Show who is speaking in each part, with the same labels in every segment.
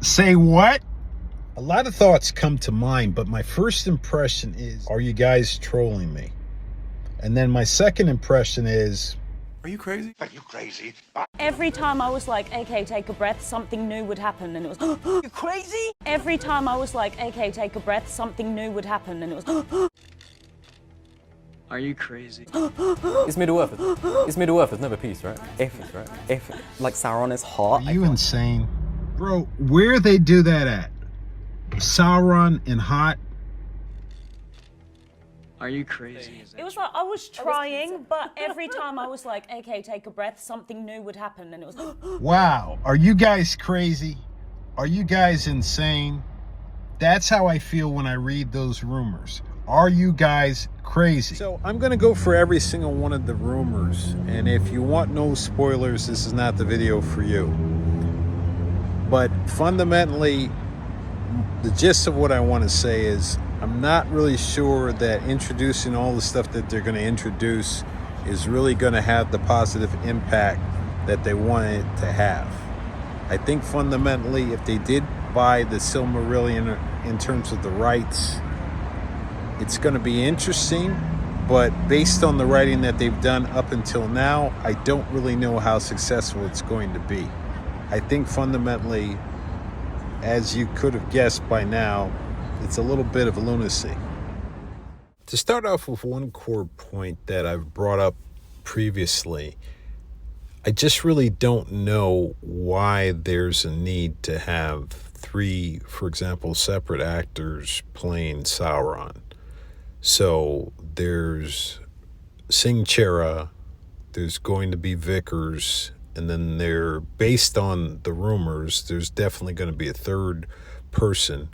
Speaker 1: Say what? A lot of thoughts come to mind, but my first impression is, are you guys trolling me? And then my second impression is,
Speaker 2: are you crazy?
Speaker 3: Are you crazy?
Speaker 4: Every time I was like, okay, take a breath, something new would happen, and it was, you crazy? Every time I was like, okay, take a breath, something new would happen, and it was,
Speaker 5: are you crazy?
Speaker 6: It's Middle-earth. It's Middle-earth. It's never peace, right? If, right? If, like, Sauron is hot.
Speaker 1: are you insane? Bro, where they do that at? Sauron and hot?
Speaker 5: Are you crazy?
Speaker 4: it was like, I was trying, but every time I was like, okay, take a breath, something new would happen, and it was,
Speaker 1: Wow, are you guys crazy? Are you guys insane? That's how I feel when I read those rumors. Are you guys crazy? So I'm going to go for every single one of the rumors. And if you want no spoilers, this is not the video for you. But fundamentally, the gist of what I want to say is I'm not really sure that introducing all the stuff that they're going to introduce is really going to have the positive impact that they want it to have. I think fundamentally, if they did buy the Silmarillion in terms of the rights, it's going to be interesting, but based on the writing that they've done up until now, I don't really know how successful it's going to be. I think fundamentally, as you could have guessed by now, it's a little bit of lunacy. To start off with one core point that I've brought up previously, I just really don't know why there's a need to have three, for example, separate actors playing Sauron. So there's Singchera, there's going to be Vickers, and then they're, based on the rumors, there's definitely going to be a third person,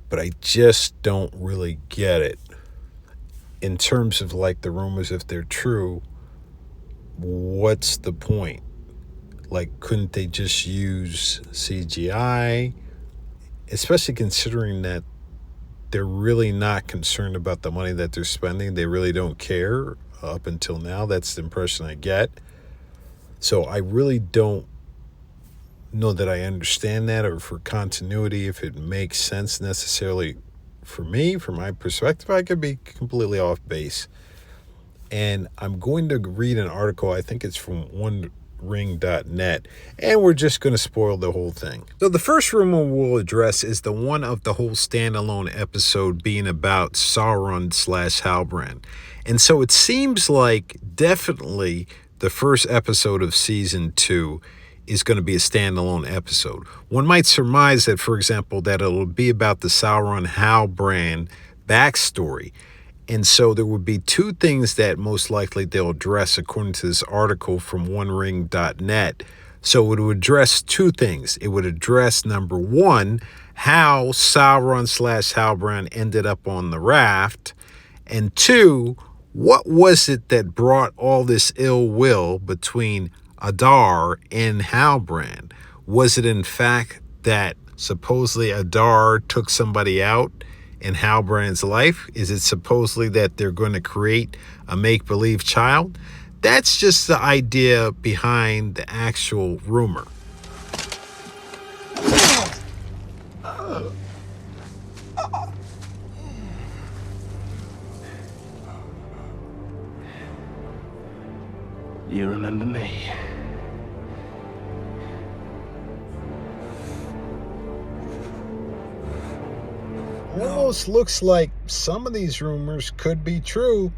Speaker 1: but I just don't really get it. In terms of like the rumors, if they're true, what's the point? Like, couldn't they just use CGI? Especially considering that they're really not concerned about the money that they're spending. They really don't care up until now. That's the impression I get. So I really don't know that I understand that, or for continuity, if it makes sense necessarily for me, from my perspective. I could be completely off base. And I'm going to read an article, I think it's from OneRing.net, and we're just going to spoil the whole thing. So the first rumor we'll address is the one of the whole standalone episode being about Sauron/Halbrand. And so it seems like definitely the first episode of season 2 is going to be a standalone episode. One might surmise that, for example, that it'll be about the Sauron-Halbrand backstory. And so there would be two things that most likely they'll address according to this article from OneRing.net. So it would address two things. It would address, number one, how Sauron/Halbrand ended up on the raft. And two, what was it that brought all this ill will between Adar and Halbrand? Was it in fact that supposedly Adar took somebody out in Halbrand's life? Is it supposedly that they're going to create a make-believe child? That's just the idea behind the actual rumor.
Speaker 3: You remember me?
Speaker 1: Almost looks like some of these rumors could be true.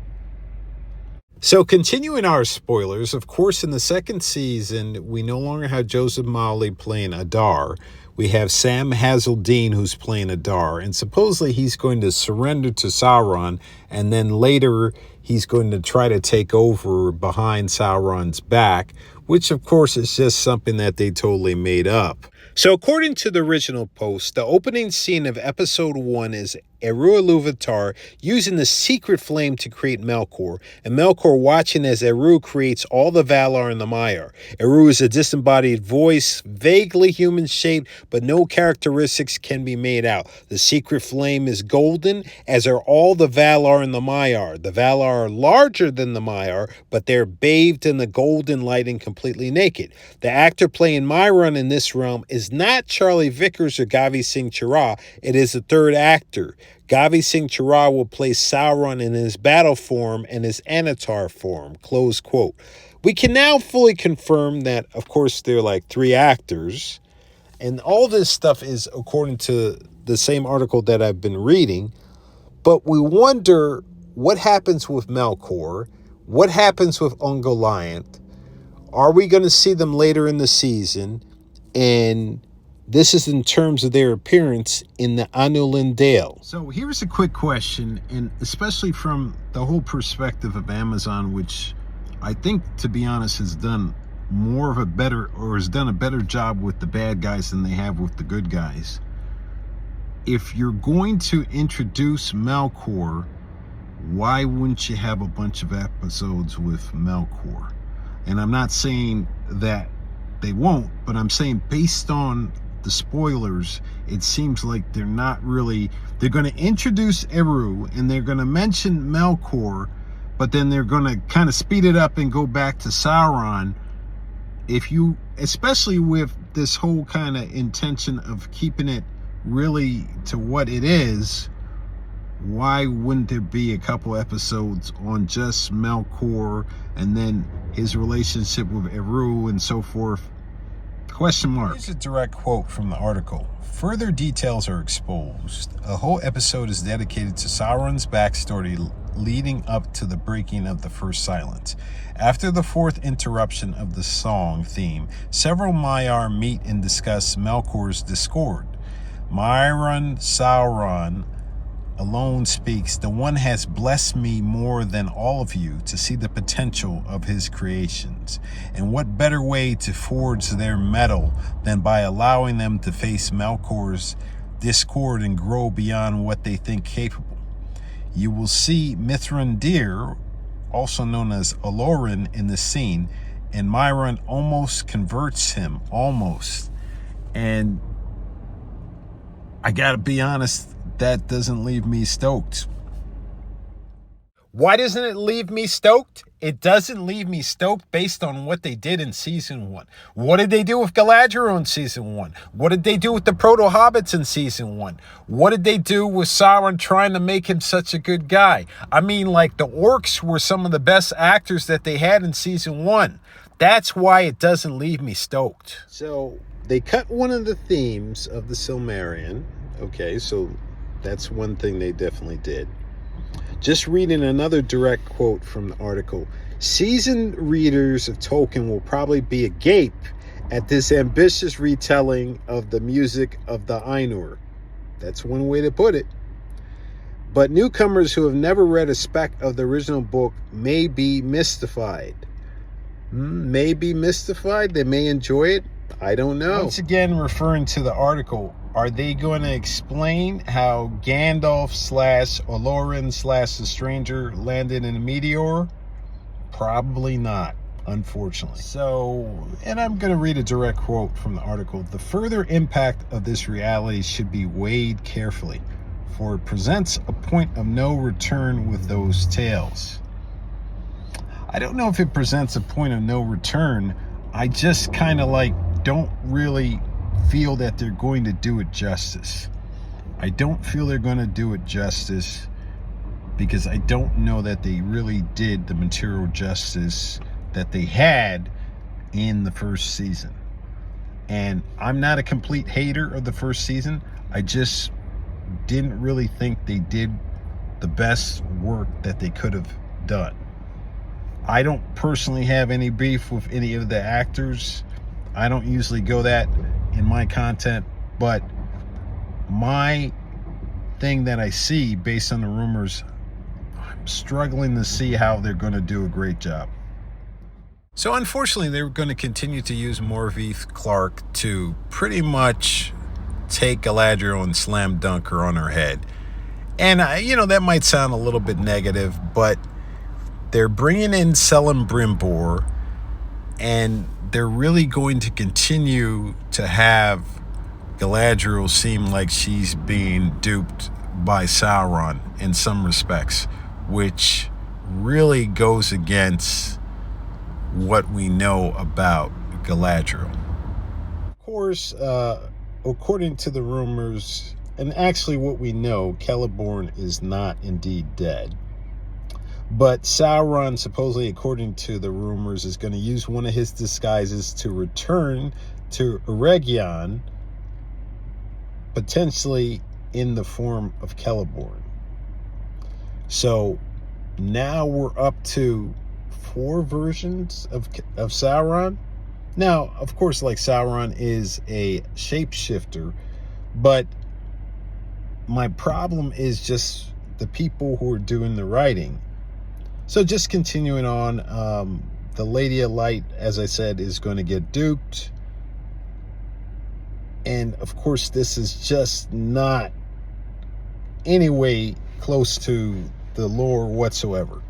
Speaker 1: So continuing our spoilers, of course, in the second season, we no longer have Joseph Mawle playing Adar. We have Sam Hazeldine who's playing Adar, and supposedly he's going to surrender to Sauron, and then later he's going to try to take over behind Sauron's back, which of course is just something that they totally made up. So according to the original post, the opening scene of episode 1 is Eru Iluvatar using the secret flame to create Melkor, and Melkor watching as Eru creates all the Valar and the Maiar. Eru is a disembodied voice, vaguely human-shaped, but no characteristics can be made out. The secret flame is golden, as are all the Valar and the Maiar. The Valar are larger than the Maiar, but they're bathed in the golden light and completely naked. The actor playing Myron in this realm is not Charlie Vickers or Gavi Singh Chirag. It is the third actor. Gavi Singh Chirag will play Sauron in his battle form and his Anatar form, close quote. We can now fully confirm that, of course, there are like 3 actors, and all this stuff is according to the same article that I've been reading, but we wonder what happens with Melkor, what happens with Ungoliant. Are we going to see them later in the season? And this is in terms of their appearance in the Anulin Dale. So here's a quick question, and especially from the whole perspective of Amazon, which I think, to be honest, has done a better job with the bad guys than they have with the good guys. If you're going to introduce Melkor, why wouldn't you have a bunch of episodes with Melkor? And I'm not saying that they won't, but I'm saying based on the spoilers, it seems like they're going to introduce Eru and they're going to mention Melkor, but then they're going to kind of speed it up and go back to Sauron. Especially with this whole kind of intention of keeping it really to what it is, why wouldn't there be a couple episodes on just Melkor and then his relationship with Eru and so forth? Question mark. Here's a direct quote from the article. Further details are exposed. A whole episode is dedicated to Sauron's backstory leading up to the breaking of the first silence. After the 4th interruption of the song theme, several Maiar meet and discuss Melkor's discord. Myron Sauron alone speaks, "The one has blessed me more than all of you to see the potential of his creations. And what better way to forge their mettle than by allowing them to face Melkor's discord and grow beyond what they think capable. You will see Mithrandir, also known as Olorin, in the scene, and Myron almost converts him, almost." And I gotta be honest, that doesn't leave me stoked. Why doesn't it leave me stoked? It doesn't leave me stoked based on what they did in season 1. What did they do with Galadriel in season 1? What did they do with the Proto-Hobbits in season 1? What did they do with Sauron trying to make him such a good guy? I mean, like, the orcs were some of the best actors that they had in season 1. That's why it doesn't leave me stoked. So they cut one of the themes of the Silmarillion. Okay, so that's one thing they definitely did. Just reading another direct quote from the article. Seasoned readers of Tolkien will probably be agape at this ambitious retelling of the music of the Ainur. That's one way to put it. But newcomers who have never read a speck of the original book may be mystified. May be mystified. They may enjoy it. I don't know. Once again, referring to the article, are they going to explain how Gandalf / Olorin / the Stranger landed in a meteor? Probably not, unfortunately. So, and I'm going to read a direct quote from the article. The further impact of this reality should be weighed carefully, for it presents a point of no return with those tales. I don't know if it presents a point of no return. I just kind of don't really feel that they're going to do it justice. I don't feel they're going to do it justice because I don't know that they really did the material justice that they had in the first season. And I'm not a complete hater of the first season. I just didn't really think they did the best work that they could have done. I don't personally have any beef with any of the actors. I don't usually go that in my content, but my thing that I see based on the rumors, I'm struggling to see how they're going to do a great job. So unfortunately, they're going to continue to use Morveith Clark to pretty much take Galadriel and slam dunk her on her head. And, that might sound a little bit negative, but they're bringing in Celebrimbor, and they're really going to continue to have Galadriel seem like she's being duped by Sauron in some respects, which really goes against what we know about Galadriel. Of course, according to the rumors, and actually what we know, Celeborn is not indeed dead. But Sauron, supposedly, according to the rumors, is going to use one of his disguises to return to Eregion, potentially in the form of Celeborn. So now we're up to 4 versions of Sauron. Now, of course, like, Sauron is a shapeshifter, but my problem is just the people who are doing the writing. So just continuing on, the Lady of Light, as I said, is going to get duped. And of course, this is just not any way close to the lore whatsoever.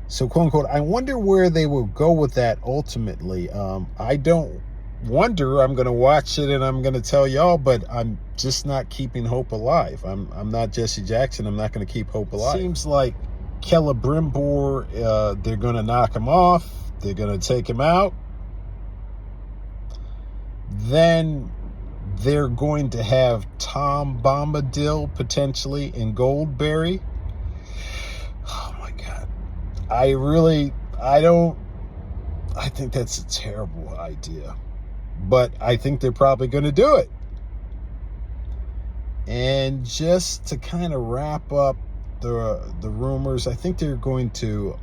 Speaker 1: So, quote unquote, I wonder where they will go with that ultimately. I don't wonder. I'm going to watch it and I'm going to tell y'all, but I'm just not keeping hope alive. I'm not Jesse Jackson. I'm not going to keep hope alive. Seems like Celebrimbor, they're going to knock him off. They're going to take him out. Then they're going to have Tom Bombadil potentially in Goldberry. Oh my God. I think that's a terrible idea. But I think they're probably going to do it. And just to kind of wrap up the rumors, I think they're going to,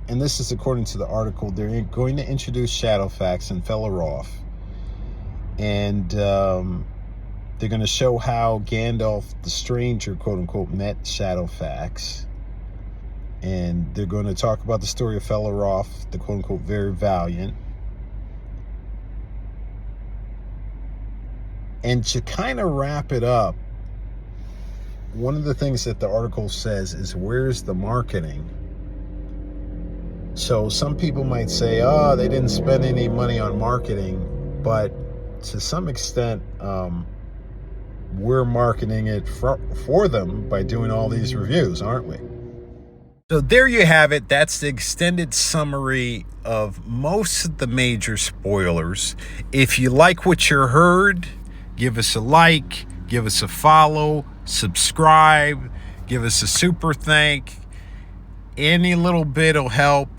Speaker 1: and this is according to the article, they're going to introduce Shadowfax and Felaroth. And they're going to show how Gandalf the Stranger, quote unquote, met Shadowfax. And they're going to talk about the story of Felaroth, the quote unquote very valiant. And to kind of wrap it up, one of the things that the article says is, where's the marketing? So some people might say, oh, they didn't spend any money on marketing, but to some extent, we're marketing it for them by doing all these reviews, aren't we? So there you have it. That's the extended summary of most of the major spoilers. If you like what you heard, give us a like, give us a follow, subscribe, give us a super thank. Any little bit will help.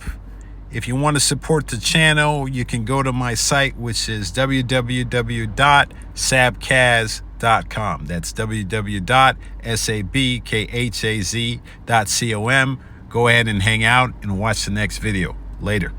Speaker 1: If you want to support the channel, you can go to my site, which is www.sabkhaz.com. That's www.sabkhaz.com. Go ahead and hang out and watch the next video. Later.